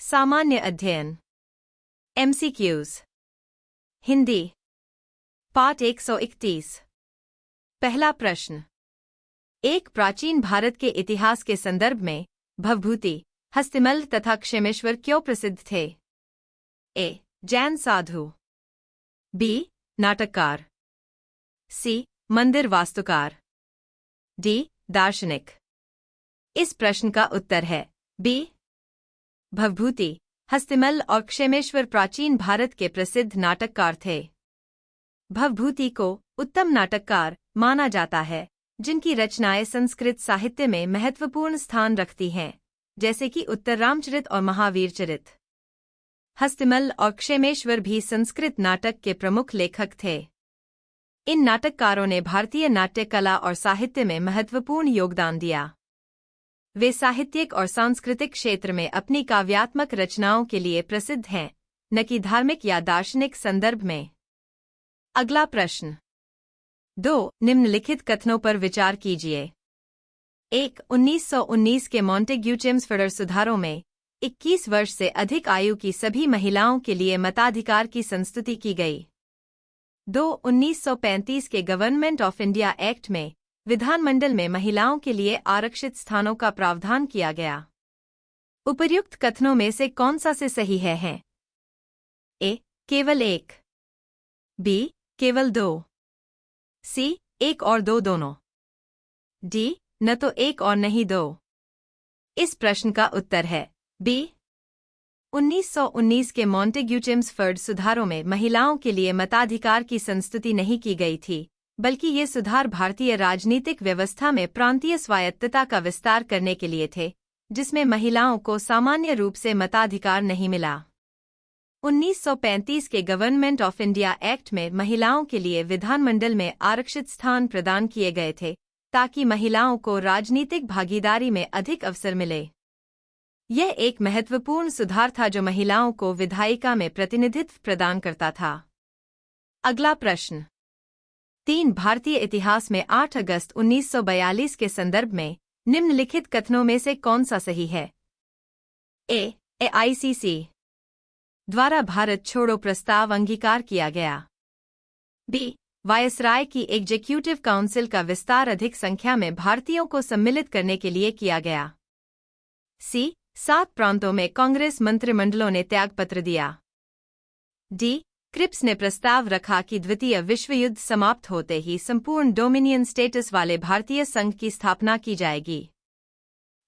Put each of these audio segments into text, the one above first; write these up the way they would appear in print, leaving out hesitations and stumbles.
सामान्य अध्ययन MCQs हिंदी पाठ 131। पहला प्रश्न। एक प्राचीन भारत के इतिहास के संदर्भ में भवभूति, हस्तिमल तथा क्षेमेश्वर क्यों प्रसिद्ध थे? ए. जैन साधु, बी. नाटककार, सी. मंदिर वास्तुकार, डी. दार्शनिक। इस प्रश्न का उत्तर है बी। भवभूति, हस्तिमल और क्षेमेश्वर प्राचीन भारत के प्रसिद्ध नाटककार थे। भवभूति को उत्तम नाटककार माना जाता है जिनकी रचनाएं संस्कृत साहित्य में महत्वपूर्ण स्थान रखती हैं, जैसे कि उत्तर रामचरित और महावीर चरित। हस्तिमल और क्षेमेश्वर भी संस्कृत नाटक के प्रमुख लेखक थे। इन नाटककारों ने भारतीय नाट्य कला और साहित्य में महत्वपूर्ण योगदान दिया। वे साहित्यिक और सांस्कृतिक क्षेत्र में अपनी काव्यात्मक रचनाओं के लिए प्रसिद्ध हैं, न कि धार्मिक या दार्शनिक संदर्भ में। अगला प्रश्न। 2 निम्नलिखित कथनों पर विचार कीजिए। 1. 1919 के मॉन्टेग्यू चेम्सफोर्ड सुधारों में 21 वर्ष से अधिक आयु की सभी महिलाओं के लिए मताधिकार की संस्तुति की गई। 2. 1935 के गवर्नमेंट ऑफ इंडिया एक्ट में विधानमंडल में महिलाओं के लिए आरक्षित स्थानों का प्रावधान किया गया। उपर्युक्त कथनों में से कौन सा से सही है? ए. केवल 1, बी. केवल 2, सी. 1 और 2 दोनों, डी. न तो 1 और नहीं 2। इस प्रश्न का उत्तर है बी। 1919 के मॉन्टेग्यू चेम्सफोर्ड सुधारों में महिलाओं के लिए मताधिकार की संस्तुति नहीं की गई थी, बल्कि ये सुधार भारतीय राजनीतिक व्यवस्था में प्रांतीय स्वायत्तता का विस्तार करने के लिए थे, जिसमें महिलाओं को सामान्य रूप से मताधिकार नहीं मिला। 1935 के गवर्नमेंट ऑफ इंडिया एक्ट में महिलाओं के लिए विधानमंडल में आरक्षित स्थान प्रदान किए गए थे, ताकि महिलाओं को राजनीतिक भागीदारी में अधिक अवसर मिले। यह एक महत्वपूर्ण सुधार था जो महिलाओं को विधायिका में प्रतिनिधित्व प्रदान करता था। अगला प्रश्न। 3. भारतीय इतिहास में 8 अगस्त 1942 के संदर्भ में निम्नलिखित कथनों में से कौन सा सही है? ए. AICC द्वारा भारत छोड़ो प्रस्ताव अंगीकार किया गया। बी. वायसराय की एग्जीक्यूटिव काउंसिल का विस्तार अधिक संख्या में भारतीयों को सम्मिलित करने के लिए किया गया। सी. 7 प्रांतों में कांग्रेस मंत्रिमंडलों ने त्यागपत्र दिया। डी. क्रिप्स ने प्रस्ताव रखा कि द्वितीय विश्व युद्ध समाप्त होते ही संपूर्ण डोमिनियन स्टेटस वाले भारतीय संघ की स्थापना की जाएगी।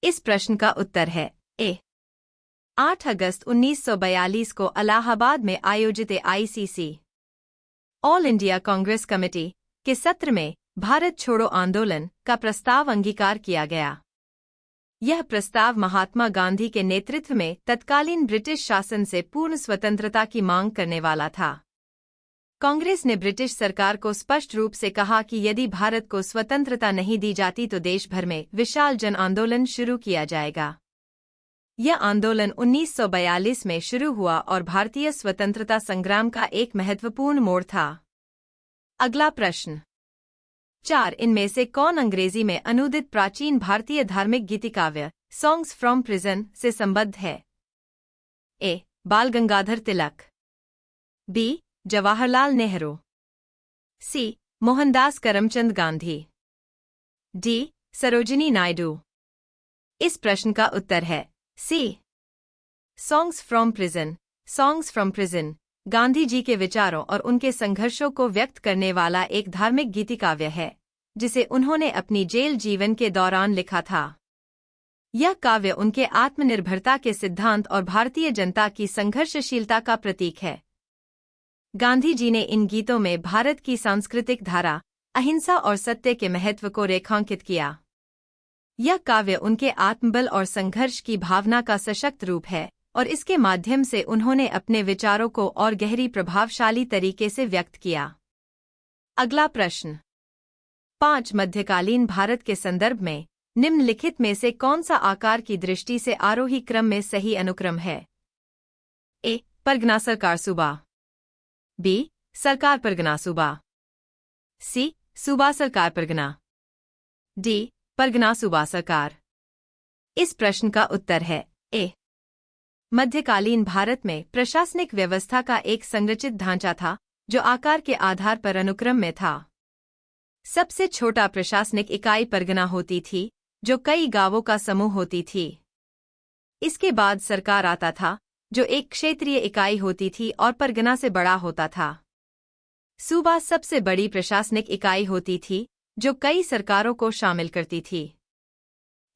इस प्रश्न का उत्तर है ए। 8 अगस्त 1942 को इलाहाबाद में आयोजित AICC all India Congress committee के सत्र में भारत छोड़ो आंदोलन का प्रस्ताव अंगीकार किया गया। यह प्रस्ताव महात्मा गांधी के नेतृत्व में तत्कालीन ब्रिटिश शासन से पूर्ण स्वतंत्रता की मांग करने वाला था। कांग्रेस ने ब्रिटिश सरकार को स्पष्ट रूप से कहा कि यदि भारत को स्वतंत्रता नहीं दी जाती तो देश भर में विशाल जन आंदोलन शुरू किया जाएगा। यह आंदोलन 1942 में शुरू हुआ और भारतीय स्वतंत्रता संग्राम का एक महत्वपूर्ण मोड़ था। अगला प्रश्न। 4. इनमें से कौन अंग्रेजी में अनुदित प्राचीन भारतीय धार्मिक गीतिकाव्य सॉन्ग्स फ्रॉम प्रिजन से संबद्ध है? ए. बाल गंगाधर तिलक, बी. जवाहरलाल नेहरू, सी. मोहनदास करमचंद गांधी, डी. सरोजिनी नायडू। इस प्रश्न का उत्तर है सी। Songs from prison Gandhi ji के विचारों और उनके संघर्षों को व्यक्त करने वाला एक धार्मिक गीतिकाव्य है, जिसे उन्होंने अपनी जेल जीवन के दौरान लिखा था। यह काव्य उनके आत्मनिर्भरता के सिद्धांत और भारतीय जनता की संघर्षशीलता का प्रतीक है। गांधी जी ने इन गीतों में भारत की सांस्कृतिक धारा, अहिंसा और सत्य के महत्व को रेखांकित किया। यह काव्य उनके आत्मबल और संघर्ष की भावना का सशक्त रूप है, और इसके माध्यम से उन्होंने अपने विचारों को और गहरी प्रभावशाली तरीके से व्यक्त किया। अगला प्रश्न। 5. मध्यकालीन भारत के संदर्भ में निम्नलिखित में से कौन सा आकार की दृष्टि से आरोही क्रम में सही अनुक्रम है? ए. परगना सरकार सूबा, बी. सरकार परगना सूबा, सी. सूबा सरकार परगना, डी. परगना सूबा सरकार। इस प्रश्न का उत्तर है ए। मध्यकालीन भारत में प्रशासनिक व्यवस्था का एक संरचित ढांचा था जो आकार के आधार पर अनुक्रम में था। सबसे छोटा प्रशासनिक इकाई परगना होती थी, जो कई गांवों का समूह होती थी। इसके बाद सरकार आता था, जो एक क्षेत्रीय इकाई होती थी और परगना से बड़ा होता था। सूबा सबसे बड़ी प्रशासनिक इकाई होती थी, जो कई सरकारों को शामिल करती थी।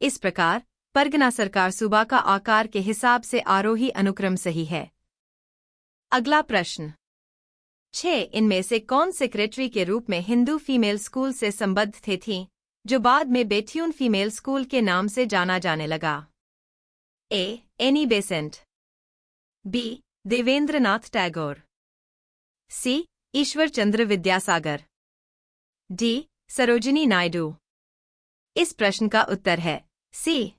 इस प्रकार परगना सरकार सूबा का आकार के हिसाब से आरोही अनुक्रम सही है। अगला प्रश्न 6 इनमें से कौन सेक्रेटरी के रूप में हिंदू फीमेल स्कूल से संबद्ध थे थीं, जो बाद में बेथ्यून फीमेल स्कूल के नाम से जाना जाने लगा? A. Annie Besant, B. Devendranath Tagore, C. Ishwar Chandra Vidyasagar, D. Sarojini Naidu. इस प्रश्न का उत्तर है सी.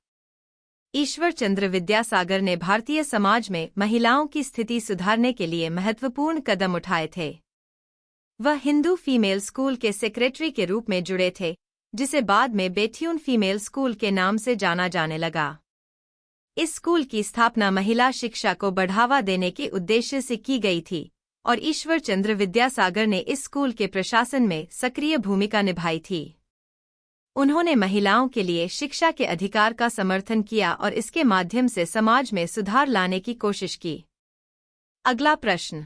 ईश्वर चंद्र विद्यासागर ने भारतीय समाज में महिलाओं की स्थिति सुधारने के लिए महत्वपूर्ण कदम उठाए थे। वह हिंदू फीमेल स्कूल के सेक्रेटरी के रूप में जुड़े थे, जिसे बाद में बेथ्यून फीमेल स्कूल के नाम से जाना जाने लगा। इस स्कूल की स्थापना महिला शिक्षा को बढ़ावा देने के उद्देश्य से की गई थी और ईश्वर चंद्र विद्यासागर ने इस स्कूल के प्रशासन में सक्रिय भूमिका निभाई थी। उन्होंने महिलाओं के लिए शिक्षा के अधिकार का समर्थन किया और इसके माध्यम से समाज में सुधार लाने की कोशिश की। अगला प्रश्न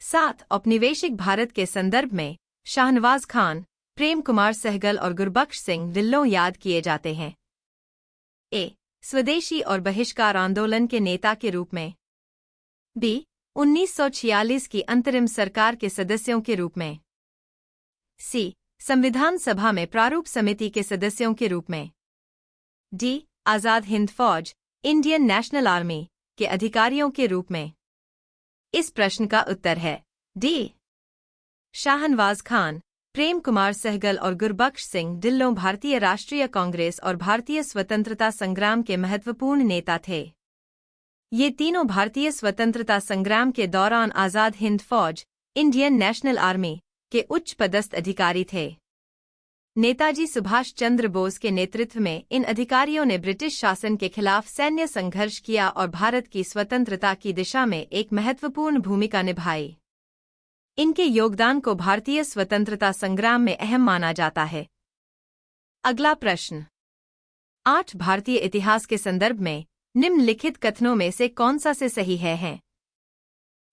7 औपनिवेशिक भारत के संदर्भ में शाहनवाज खान, प्रेम कुमार सहगल और गुरबख्श सिंह ढिल्लों याद किए जाते हैं? ए. स्वदेशी और बहिष्कार आंदोलन के नेता के रूप में, बी. 1946 की अंतरिम सरकार के सदस्यों के रूप में, सी. संविधान सभा में प्रारूप समिति के सदस्यों के रूप में, डी. आजाद हिंद फौज, इंडियन नेशनल आर्मी के अधिकारियों के रूप में। इस प्रश्न का उत्तर है डी. शाहनवाज खान, प्रेम कुमार सहगल और गुरबख्श सिंह ढिल्लों भारतीय राष्ट्रीय कांग्रेस और भारतीय स्वतंत्रता संग्राम के महत्वपूर्ण नेता थे। ये तीनों भारतीय स्वतंत्रता संग्राम के दौरान आजाद हिंद फौज, इंडियन नेशनल आर्मी के उच्च पदस्थ अधिकारी थे। नेताजी सुभाष चंद्र बोस के नेतृत्व में इन अधिकारियों ने ब्रिटिश शासन के खिलाफ सैन्य संघर्ष किया और भारत की स्वतंत्रता की दिशा में एक महत्वपूर्ण भूमिका निभाई। इनके योगदान को भारतीय स्वतंत्रता संग्राम में अहम माना जाता है। अगला प्रश्न 8 भारतीय इतिहास के संदर्भ में निम्नलिखित कथनों में से कौन सा से सही है?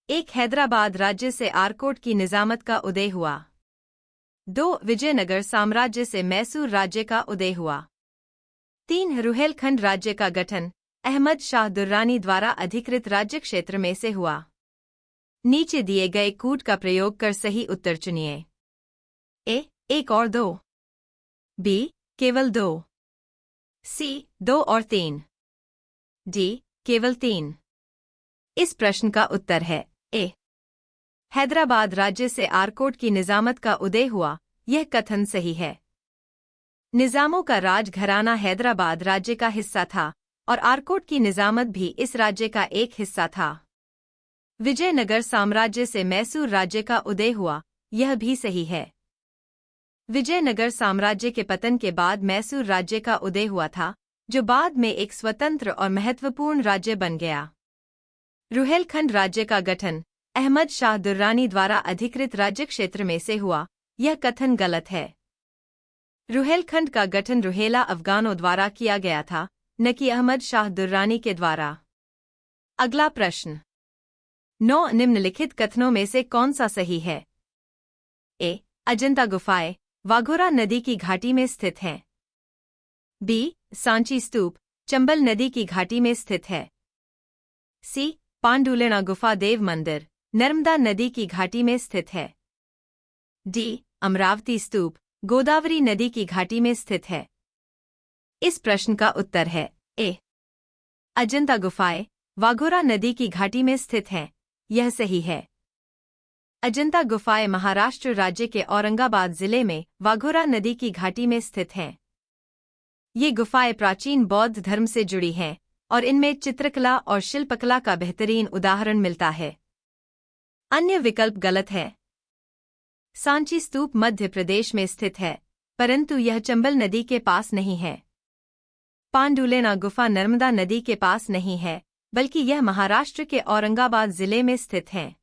1. हैदराबाद राज्य से आरकोट की निजामत का उदय हुआ। 2. विजयनगर साम्राज्य से मैसूर राज्य का उदय हुआ। 3. रुहेलखंड राज्य का गठन अहमद शाह दुर्रानी द्वारा अधिकृत राज्य क्षेत्र में से हुआ। नीचे दिए गए कूट का प्रयोग कर सही उत्तर चुनिए। ए. 1 और 2, बी. केवल 2, सी. 2 और 3, डी. केवल 3। इस प्रश्न का उत्तर है ए. हैदराबाद राज्य से आरकोट की निजामत का उदय हुआ, यह कथन सही है। निजामों का राज घराना हैदराबाद राज्य का हिस्सा था और आरकोट की निजामत भी इस राज्य का एक हिस्सा था। विजयनगर साम्राज्य से मैसूर राज्य का उदय हुआ, यह भी सही है। विजयनगर साम्राज्य के पतन के बाद मैसूर राज्य का उदय हुआ था, जो बाद में एक स्वतंत्र और महत्वपूर्ण राज्य बन गया। रुहेलखंड राज्य का गठन अहमद शाह दुर्रानी द्वारा अधिकृत राज्य क्षेत्र में से हुआ, यह कथन गलत है। रुहेलखंड का गठन रुहेला अफगानों द्वारा किया गया था, न कि अहमद शाह दुर्रानी के द्वारा। अगला प्रश्न 9 निम्नलिखित कथनों में से कौन सा सही है? ए. अजंता गुफाएं वाघोरा नदी की घाटी में स्थित हैं। बी. सांची स्तूप चंबल नदी की घाटी में स्थित है। सी. पांडुलेना गुफा देव मंदिर नर्मदा नदी की घाटी में स्थित है। डी. अमरावती स्तूप गोदावरी नदी की घाटी में स्थित है। इस प्रश्न का उत्तर है ए. अजंता गुफाएं वाघोरा नदी की घाटी में स्थित हैं, यह सही है। अजंता गुफाएं महाराष्ट्र राज्य के औरंगाबाद जिले में वाघोरा नदी की घाटी में स्थित हैं। ये गुफाएं प्राचीन बौद्ध धर्म से जुड़ी हैं और इनमें चित्रकला और शिल्पकला का बेहतरीन उदाहरण मिलता है। अन्य विकल्प गलत है। सांची स्तूप मध्य प्रदेश में स्थित है, परंतु यह चंबल नदी के पास नहीं है। पांडुलेना गुफा नर्मदा नदी के पास नहीं है, बल्कि यह महाराष्ट्र के औरंगाबाद जिले में स्थित है।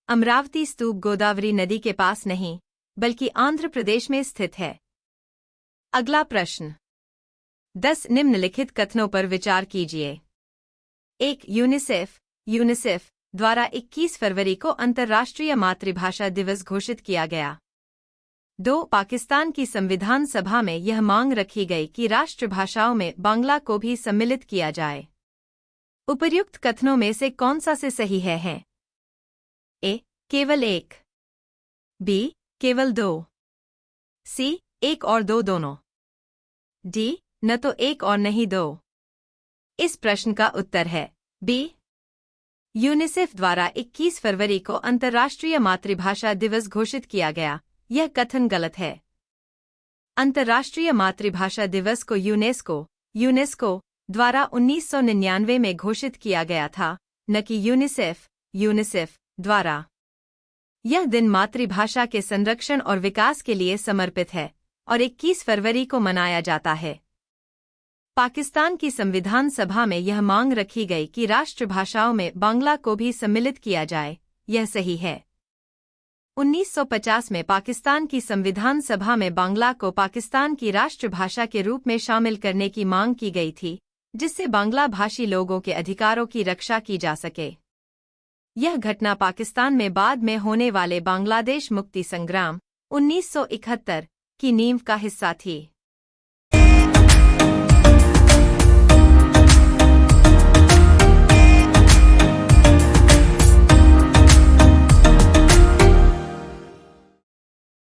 अमरावती स्तूप गोदावरी नदी के पास नहीं, बल्कि आंध्र प्रदेश में स्थित है। अगला प्रश्न 10 निम्नलिखित कथनों पर विचार कीजिए। 1. यूनिसेफ द्वारा 21 फरवरी को अंतर्राष्ट्रीय मातृभाषा दिवस घोषित किया गया। 2. पाकिस्तान की संविधान सभा में यह मांग रखी गई कि राष्ट्रभाषाओं में बांग्ला को भी सम्मिलित किया जाए। उपर्युक्त कथनों में से कौन सा से सही है? ए. केवल 1, बी. केवल 2, सी. 1 और 2 दोनों, डी. न तो 1 और नहीं 2। इस प्रश्न का उत्तर है बी। यूनिसेफ द्वारा 21 फरवरी को अंतर्राष्ट्रीय मातृभाषा दिवस घोषित किया गया, यह कथन गलत है। अंतर्राष्ट्रीय मातृभाषा दिवस को यूनेस्को द्वारा 1999 में घोषित किया गया था, न कि यूनिसेफ द्वारा। यह दिन मातृभाषा के संरक्षण और विकास के लिए समर्पित है और 21 फरवरी को मनाया जाता है। पाकिस्तान की संविधान सभा में यह मांग रखी गई कि राष्ट्रभाषाओं में बांग्ला को भी सम्मिलित किया जाए, यह सही है। 1950 में पाकिस्तान की संविधान सभा में बांग्ला को पाकिस्तान की राष्ट्रभाषा के रूप में शामिल करने की मांग की गई थी, जिससे बांग्ला भाषी लोगों के अधिकारों की रक्षा की जा सके। यह घटना पाकिस्तान में बाद में होने वाले बांग्लादेश मुक्ति संग्राम 1971 की नींव का हिस्सा थी।